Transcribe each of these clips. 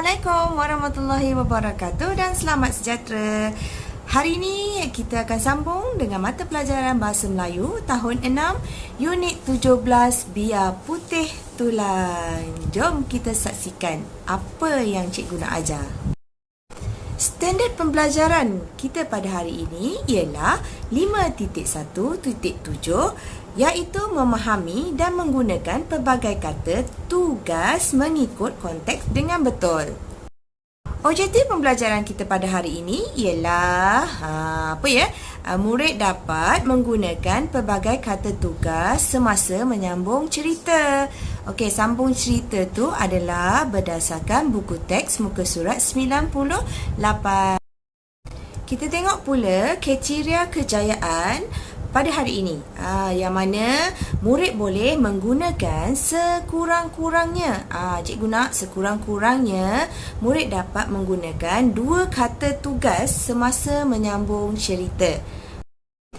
Assalamualaikum warahmatullahi wabarakatuh dan selamat sejahtera. Hari ini kita akan sambung dengan mata pelajaran Bahasa Melayu tahun 6 unit 17 Biar Putih Tulang. Jom kita saksikan apa yang cikgu nak ajar. Standard pembelajaran kita pada hari ini ialah 5.1.7 iaitu memahami dan menggunakan pelbagai kata tugas mengikut konteks dengan betul. Objektif pembelajaran kita pada hari ini ialah murid dapat menggunakan pelbagai kata tugas semasa menyambung cerita. Okey, sambung cerita tu adalah berdasarkan buku teks muka surat 98. Kita tengok pula kriteria kejayaan pada hari ini, yang mana murid boleh menggunakan sekurang-kurangnya. Cikgu nak sekurang-kurangnya murid dapat menggunakan 2 kata tugas semasa menyambung cerita.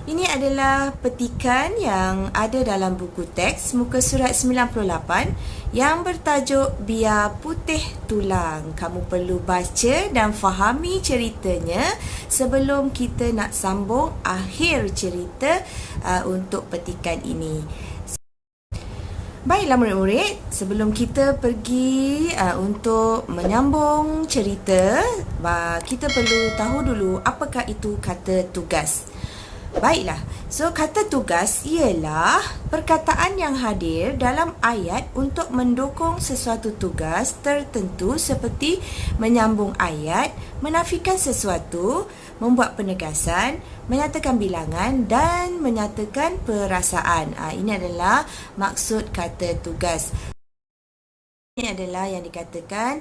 Ini adalah petikan yang ada dalam buku teks muka surat 98 yang bertajuk Biar Putih Tulang. Kamu perlu baca dan fahami ceritanya sebelum kita nak sambung akhir cerita untuk petikan ini. Baiklah murid-murid, sebelum kita pergi untuk menyambung cerita, kita perlu tahu dulu apakah itu kata tugas. Baiklah, so kata tugas ialah perkataan yang hadir dalam ayat untuk mendukung sesuatu tugas tertentu seperti menyambung ayat, menafikan sesuatu, membuat penegasan, menyatakan bilangan dan menyatakan perasaan. Ini adalah maksud kata tugas. Ini adalah yang dikatakan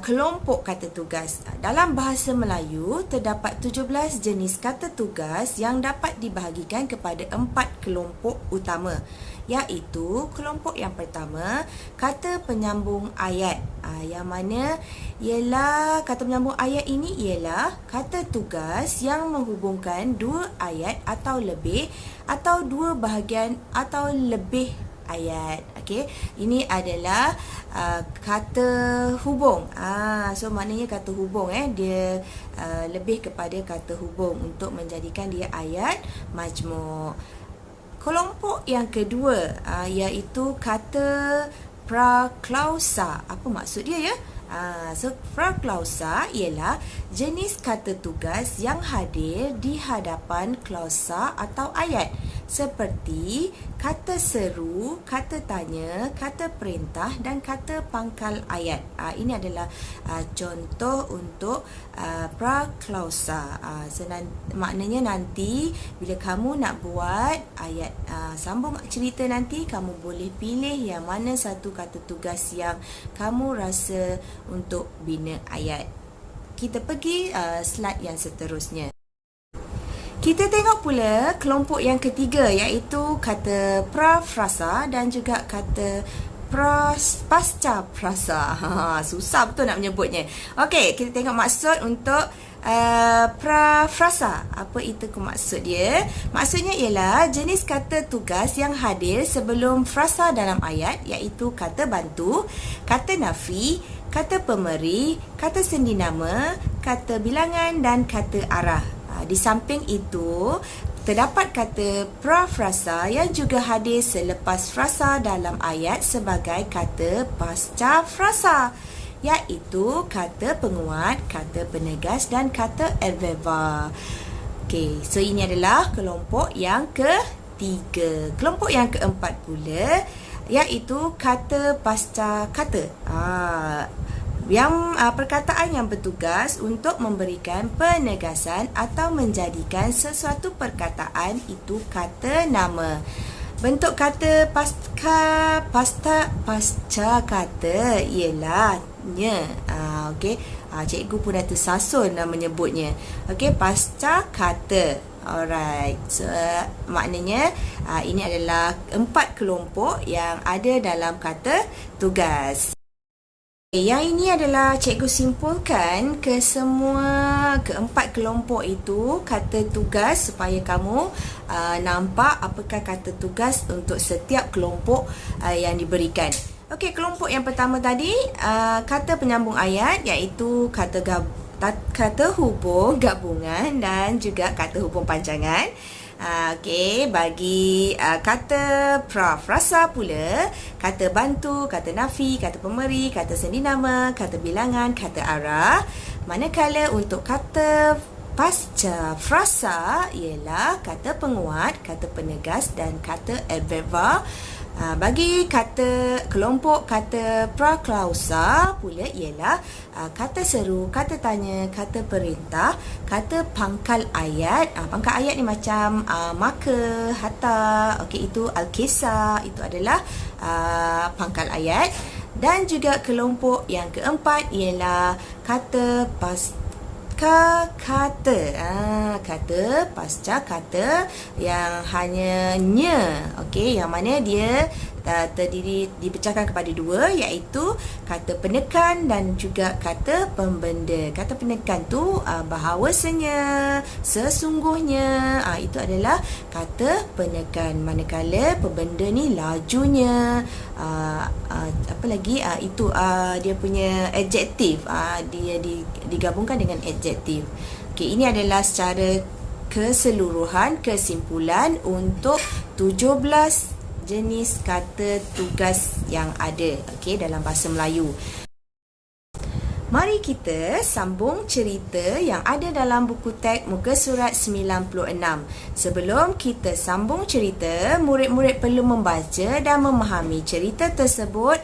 kelompok kata tugas. Dalam bahasa Melayu, terdapat 17 jenis kata tugas yang dapat dibahagikan kepada 4 kelompok utama, iaitu kelompok yang pertama, kata penyambung ayat. Yang mana ialah kata penyambung ayat ini ialah kata tugas yang menghubungkan 2 ayat atau lebih atau 2 bahagian atau lebih ayat. Okey, ini adalah kata hubung. So maknanya kata hubung dia lebih kepada kata hubung untuk menjadikan dia ayat majmuk. Kelompok yang kedua iaitu kata praklausa. Apa maksud dia ya? So praklausa ialah jenis kata tugas yang hadir di hadapan klausa atau ayat, seperti kata seru, kata tanya, kata perintah dan kata pangkal ayat. Ini adalah contoh untuk praklausa. Maknanya nanti bila kamu nak buat ayat sambung cerita nanti, kamu boleh pilih yang mana satu kata tugas yang kamu rasa untuk bina ayat. Kita pergi slide yang seterusnya. Kita tengok pula kelompok yang ketiga, iaitu kata prafrasa dan juga kata pasca frasa. Susah betul nak menyebutnya. Okey, kita tengok maksud untuk prafrasa. Apa itu maksud dia? Maksudnya ialah jenis kata tugas yang hadir sebelum frasa dalam ayat, iaitu kata bantu, kata nafi, kata pemeri, kata sendi nama, kata bilangan dan kata arah. Di samping itu, terdapat kata prafrasa yang juga hadir selepas frasa dalam ayat sebagai kata pasca frasa, iaitu kata penguat, kata penegas dan kata adverba. Okey, so ini adalah kelompok yang ketiga. Kelompok yang keempat pula iaitu kata pasca kata. Yang perkataan yang bertugas untuk memberikan penegasan atau menjadikan sesuatu perkataan itu kata nama. Bentuk kata pasca kata ialah nya. Okey, cikgu pun dah tersasun dah menyebutnya. Okey, pasca kata. Alright, so maknanya ini adalah 4 kelompok yang ada dalam kata tugas. Yang ini adalah cikgu simpulkan keempat kelompok itu kata tugas supaya kamu nampak apakah kata tugas untuk setiap kelompok yang diberikan. Okey, kelompok yang pertama tadi, kata penyambung ayat iaitu kata hubung gabungan dan juga kata hubung panjangan. Okey, bagi kata frasa pula, kata bantu, kata nafi, kata pemberi, kata sendi nama, kata bilangan, kata arah. Manakala untuk kata pasca frasa ialah kata penguat, kata penegas dan kata adverba. Bagi kelompok kata praklausa pula ialah kata seru, kata tanya, kata perintah, kata pangkal ayat. Pangkal ayat ni macam maka, hatta, okey, itu al-kisah, itu adalah pangkal ayat. Dan juga kelompok yang keempat ialah kata kata pasca kata yang hanya nya, okey, yang mana dia dipecahkan kepada dua, iaitu kata penekan dan juga kata pembenda. Kata penekan tu bahawasanya, sesungguhnya, itu adalah kata penekan. Manakala pembenda ni lajunya, apa lagi, itu dia punya adjektif, dia digabungkan dengan adjektif. Okey, ini adalah secara keseluruhan kesimpulan untuk 17 jenis kata tugas yang ada, okey, dalam bahasa Melayu. Mari kita sambung cerita yang ada dalam buku teks muka surat 96. Sebelum kita sambung cerita, murid-murid perlu membaca dan memahami cerita tersebut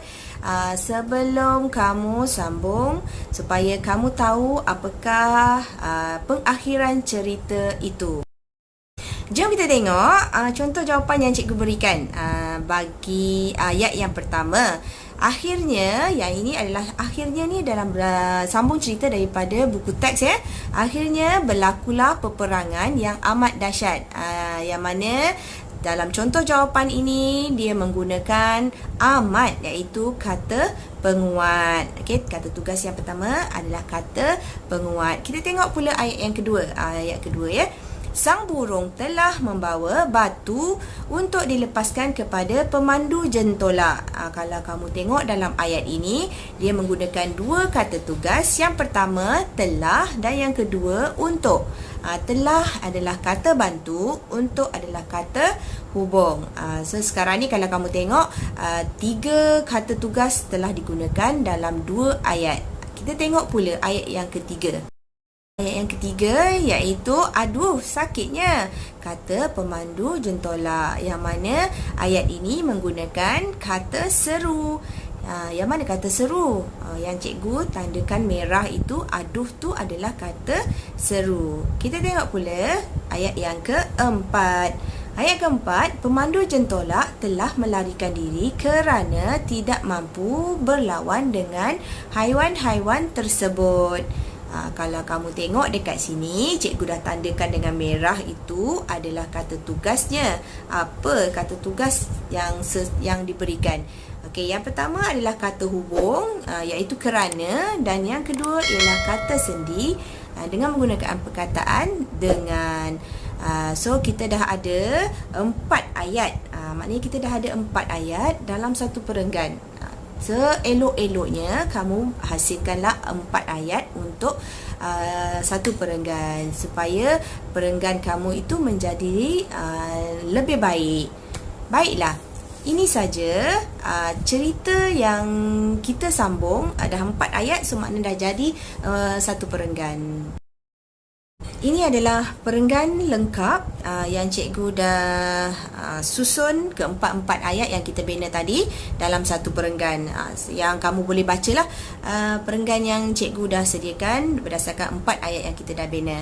sebelum kamu sambung, supaya kamu tahu apakah pengakhiran cerita itu. Jom kita tengok contoh jawapan yang cikgu berikan bagi ayat yang pertama. Akhirnya, yang ini adalah akhirnya ni dalam sambung cerita daripada buku teks ya. Akhirnya berlakulah peperangan yang amat dahsyat. Yang mana dalam contoh jawapan ini dia menggunakan amat, iaitu kata penguat. Okey, kata tugas yang pertama adalah kata penguat. Kita tengok pula ayat yang kedua. Ayat kedua ya. Sang burung telah membawa batu untuk dilepaskan kepada pemandu jentolak. Kalau kamu tengok dalam ayat ini, dia menggunakan dua kata tugas. Yang pertama, telah, dan yang kedua, untuk. Telah adalah kata bantu, untuk adalah kata hubung. So, sekarang ni kalau kamu tengok, tiga kata tugas telah digunakan dalam dua ayat. Kita tengok pula ayat yang ketiga. Ayat yang ketiga iaitu aduh sakitnya, kata pemandu jentolak, yang mana ayat ini menggunakan kata seru. Yang mana kata seru? Yang cikgu tandakan merah itu, aduh tu adalah kata seru. Kita tengok pula ayat yang keempat. Ayat keempat, pemandu jentolak telah melarikan diri kerana tidak mampu berlawan dengan haiwan-haiwan tersebut. Kalau kamu tengok dekat sini, cikgu dah tandakan dengan merah, itu adalah kata tugasnya. Apa kata tugas yang diberikan? Okey, yang pertama adalah kata hubung, iaitu kerana, dan yang kedua ialah kata sendi dengan menggunakan perkataan dengan. So kita dah ada 4 ayat. Maknanya kita dah ada 4 ayat dalam satu perenggan. Seelok-eloknya kamu hasilkanlah 4 ayat untuk satu perenggan, supaya perenggan kamu itu menjadi lebih baik. Baiklah, ini saja cerita yang kita sambung. Ada 4 ayat, so maknanya dah jadi satu perenggan. Ini adalah perenggan lengkap yang cikgu dah susun keempat-empat ayat yang kita bina tadi dalam satu perenggan. Yang kamu boleh bacalah perenggan yang cikgu dah sediakan berdasarkan 4 ayat yang kita dah bina.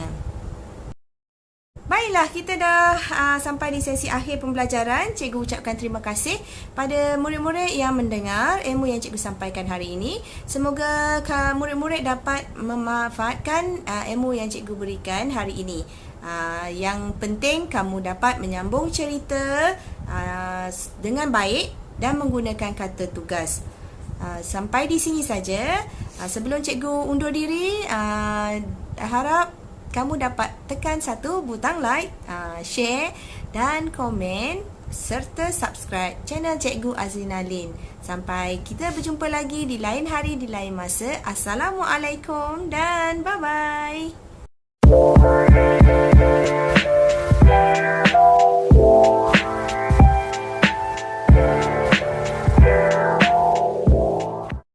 Baiklah, kita dah sampai di sesi akhir pembelajaran. Cikgu ucapkan terima kasih pada murid-murid yang mendengar ilmu yang cikgu sampaikan hari ini. Semoga murid-murid dapat memanfaatkan ilmu yang cikgu berikan hari ini. Yang penting kamu dapat menyambung cerita dengan baik dan menggunakan kata tugas. Sampai di sini saja. Sebelum cikgu undur diri, harap kamu dapat tekan satu butang like, share dan komen serta subscribe channel Cikgu Azrina Lin. Sampai kita berjumpa lagi di lain hari, di lain masa. Assalamualaikum dan bye-bye.